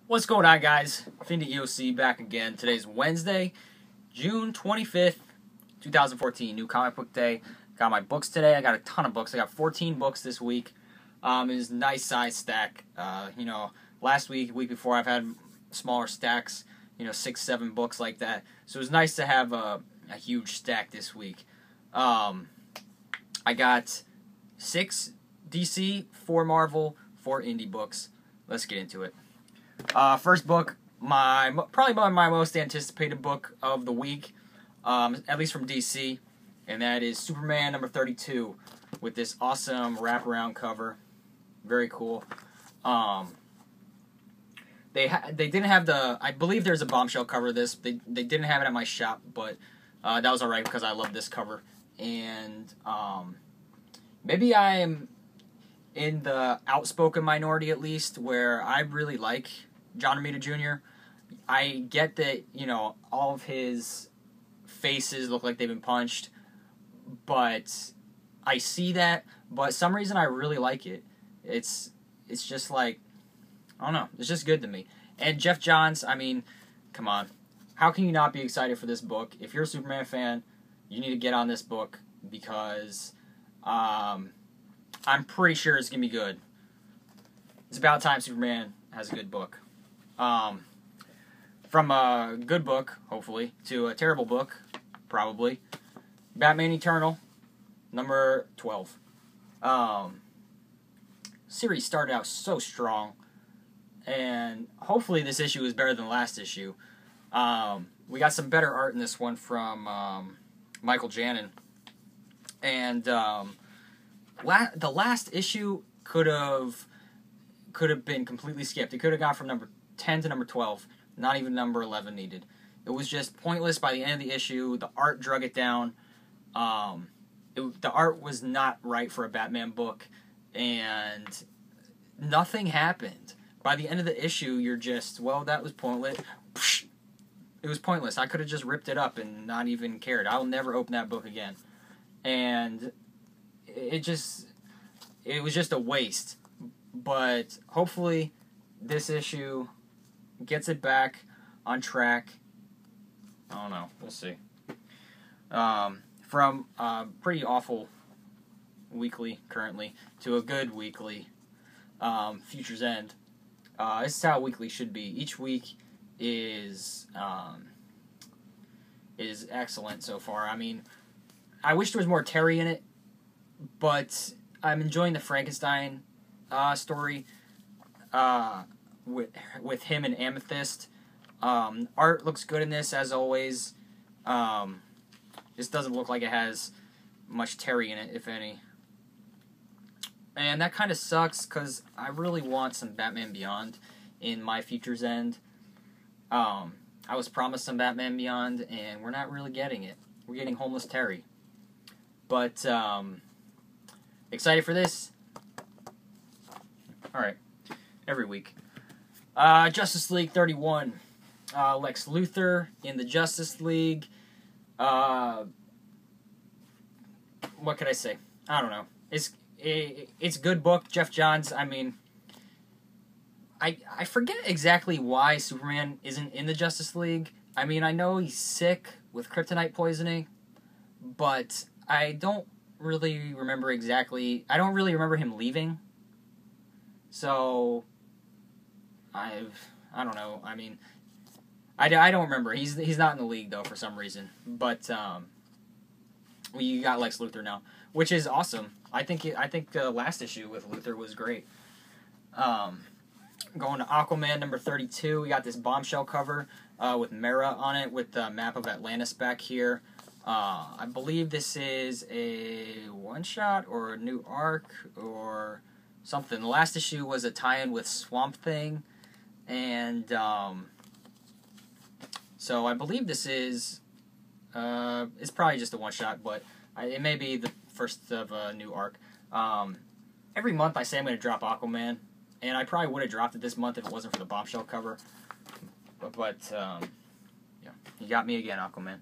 What's going on, guys? Fiend EOC back again. Today's Wednesday, June 25th, 2014. New comic book day. Got my books today. I got a ton of books. I got 14 books this week. It was a nice size stack. Last week before, I've had smaller stacks, 6, 7 books like that. So it was nice to have a huge stack this week. I got 6 DC, 4 Marvel, 4 indie books. Let's get into it. First book, probably my most anticipated book of the week, at least from DC, and that is Superman number 32 with this awesome wraparound cover. Very cool. They didn't have I believe there's a bombshell cover of this. They didn't have it at my shop, but that was alright because I love this cover. And maybe I am in the outspoken minority, at least, where I really like John Romita Jr. I get that, all of his faces look like they've been punched, but I see that, but some reason I really like it. It's just like, I don't know, it's just good to me. And Jeff Johns, I mean, come on. How can you not be excited for this book? If you're a Superman fan, you need to get on this book because I'm pretty sure it's going to be good. It's about time Superman has a good book. From a good book, hopefully, to a terrible book, probably. Batman Eternal, number 12. Series started out so strong, and hopefully this issue is better than the last issue. We got some better art in this one from Michael Janin. And the last issue could have been completely skipped. It could have gone from number 10 to number 12. Not even number 11 needed. It was just pointless by the end of the issue. The art drug it down. The art was not right for a Batman book, and nothing happened. By the end of the issue, you're just, well, that was pointless. It was pointless. I could have just ripped it up and not even cared. I will never open that book again. And it was just a waste. But hopefully this issue gets it back on track. I don't know. We'll see. From a pretty awful weekly currently to a good weekly, Future's End. This is how a weekly should be. Each week is excellent so far. I mean, I wish there was more Terry in it, but I'm enjoying the Frankenstein story with him and Amethyst. Art looks good in this, as always. This doesn't look like it has much Terry in it, if any. And that kind of sucks, because I really want some Batman Beyond in my Future's End. I was promised some Batman Beyond, and we're not really getting it. We're getting Homeless Terry. But, excited for this? Alright. Every week. Justice League 31. Lex Luthor in the Justice League. What could I say? I don't know. It's a good book. Jeff Johns, I mean, I forget exactly why Superman isn't in the Justice League. I mean, I know he's sick with kryptonite poisoning, but I don't really remember exactly. I don't really remember him leaving. So I don't know. I mean, I don't remember. He's not in the league though for some reason. But you got Lex Luthor now, which is awesome. I think the last issue with Luthor was great. Going to Aquaman number 32, we got this bombshell cover with Mera on it with the map of Atlantis back here. I believe this is a one-shot or a new arc or something. The last issue was a tie-in with Swamp Thing, and so I believe this is it's probably just a one-shot, but it may be the first of a new arc. Every month I say I'm going to drop Aquaman, and I probably would have dropped it this month if it wasn't for the bombshell cover. But yeah, you got me again, Aquaman.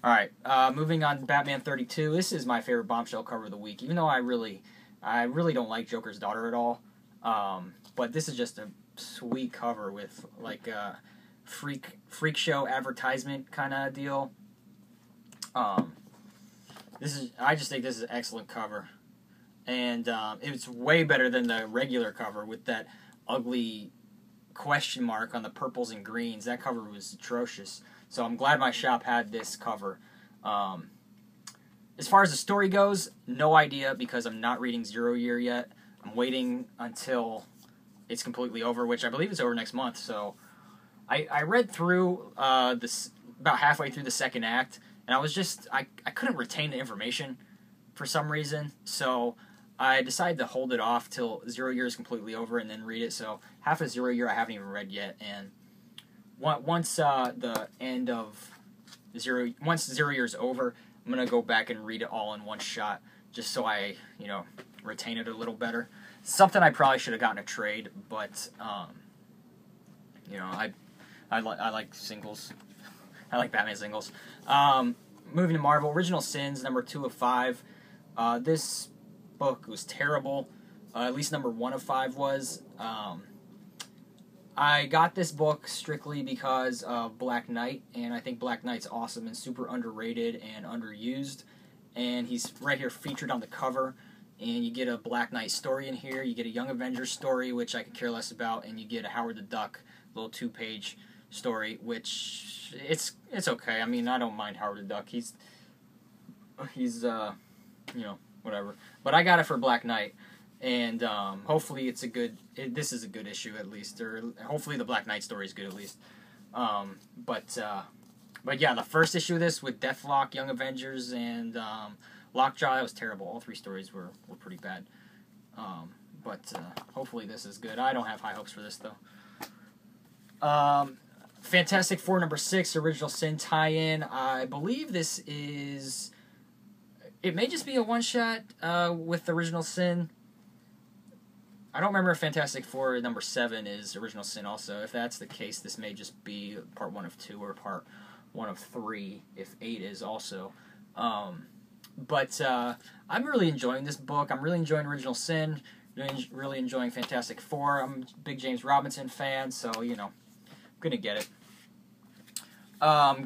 Alright, moving on to Batman 32. This is my favorite bombshell cover of the week, even though I really don't like Joker's daughter at all. But this is just sweet cover with like a freak show advertisement kind of deal. I just think this is an excellent cover, and it's way better than the regular cover with that ugly question mark on the purples and greens. That cover was atrocious. So I'm glad my shop had this cover. As far as the story goes, no idea because I'm not reading Zero Year yet. I'm waiting until it's completely over, which I believe is over next month. So I read through this about halfway through the second act, and I couldn't retain the information for some reason. So I decided to hold it off till Zero Year is completely over and then read it. So half of Zero Year I haven't even read yet, and once the end of once Zero Year is over, I'm gonna go back and read it all in one shot, just so I retain it a little better. Something I probably should have gotten a trade, but I like singles. I like Batman singles. Moving to Marvel, Original Sins, number 2 of 5. This book was terrible. At least number 1 of 5 was. I got this book strictly because of Black Knight, and I think Black Knight's awesome and super underrated and underused. And he's right here featured on the cover. And you get a Black Knight story in here. You get a Young Avengers story, which I could care less about, and you get a Howard the Duck little 2-page story, which it's okay. I mean, I don't mind Howard the Duck. He's whatever. But I got it for Black Knight. And hopefully this is a good issue at least, or hopefully the Black Knight story is good at least. But yeah, the first issue of this with Deathlock, Young Avengers, and Lockjaw, that was terrible. All 3 stories were pretty bad. But hopefully this is good. I don't have high hopes for this though. Fantastic Four number 6, Original Sin tie-in. I believe this is. It may just be a one-shot with Original Sin. I don't remember if Fantastic Four number 7 is Original Sin also. If that's the case, this may just be part 1 of 2 or part 1 of 3, if 8 is also. But I'm really enjoying this book. I'm really enjoying Original Sin. Really enjoying Fantastic Four. I'm a big James Robinson fan, so, I'm going to get it.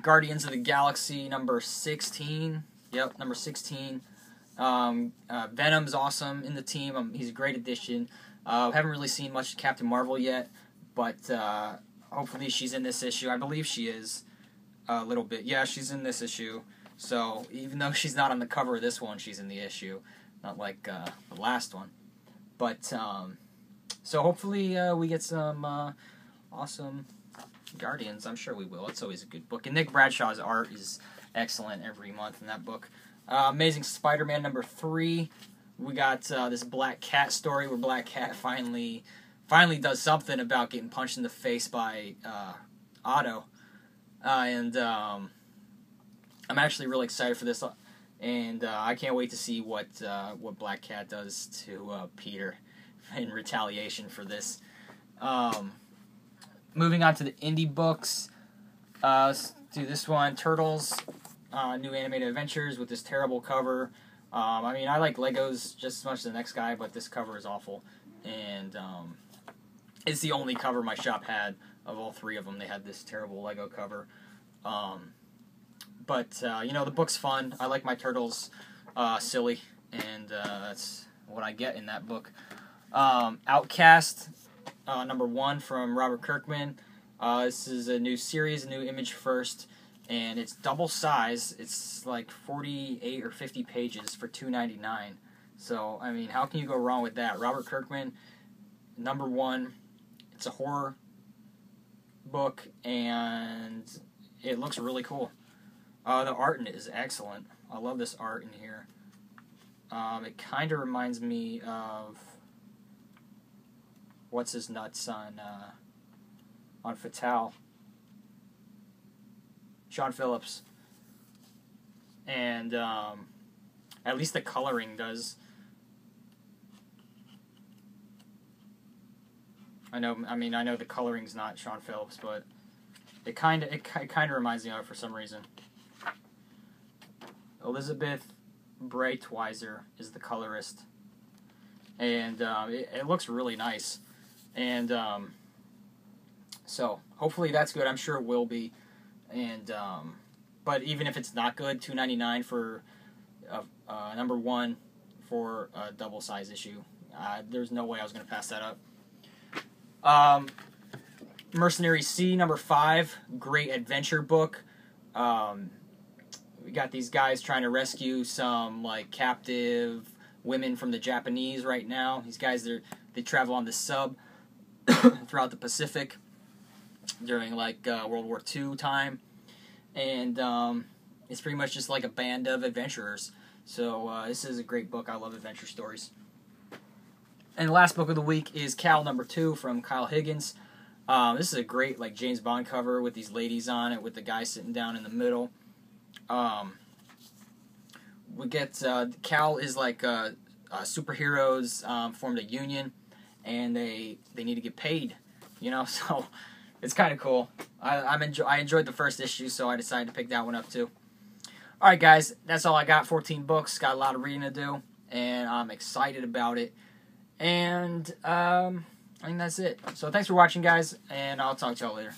Guardians of the Galaxy number 16. Yep, number 16. Venom's awesome in the team. He's a great addition. Haven't really seen much of Captain Marvel yet, but hopefully she's in this issue. I believe she is a little bit. Yeah, she's in this issue. So even though she's not on the cover of this one, she's in the issue. Not like the last one. But so hopefully we get some awesome Guardians. I'm sure we will. It's always a good book. And Nick Bradshaw's art is excellent every month in that book. Amazing Spider-Man number 3. We got this Black Cat story where Black Cat finally does something about getting punched in the face by Otto. And I'm actually really excited for this. And I can't wait to see what Black Cat does to Peter in retaliation for this. Moving on to the indie books. Let's do this one. Turtles, New Animated Adventures with this terrible cover. I mean, I like Legos just as much as the next guy, but this cover is awful. And it's the only cover my shop had of all 3 of them. They had this terrible Lego cover. But the book's fun. I like my turtles silly, and that's what I get in that book. Outcast, number 1 from Robert Kirkman. This is a new series, a new image first. And it's double size. It's like 48 or 50 pages for $2.99. So, I mean, how can you go wrong with that? Robert Kirkman, number 1. It's a horror book, and it looks really cool. The art in it is excellent. I love this art in here. It kind of reminds me of what's his nuts on Fatale. Sean Phillips. And at least the coloring does. I know the coloring's not Sean Phillips, but it kind of reminds me of it for some reason. Elizabeth Breitweiser is the colorist, and it looks really nice. And So hopefully that's good. I'm sure it will be. And but even if it's not good, $2.99 for number 1 for a double size issue. There's no way I was going to pass that up. Mercenary C number 5, great adventure book. We got these guys trying to rescue some like captive women from the Japanese right now. These guys, they travel on the sub throughout the Pacific during like World War II time, and it's pretty much just like a band of adventurers. So this is a great book. I love adventure stories. And the last book of the week is Cal number 2 from Kyle Higgins. This is a great like James Bond cover with these ladies on it, with the guy sitting down in the middle. We get Cal is like superheroes formed a union, and they need to get paid, you know. So it's kind of cool. I enjoyed the first issue, so I decided to pick that one up too. All right, guys, that's all I got. 14 books. Got a lot of reading to do, and I'm excited about it. And I think that's it. So thanks for watching, guys, and I'll talk to y'all later.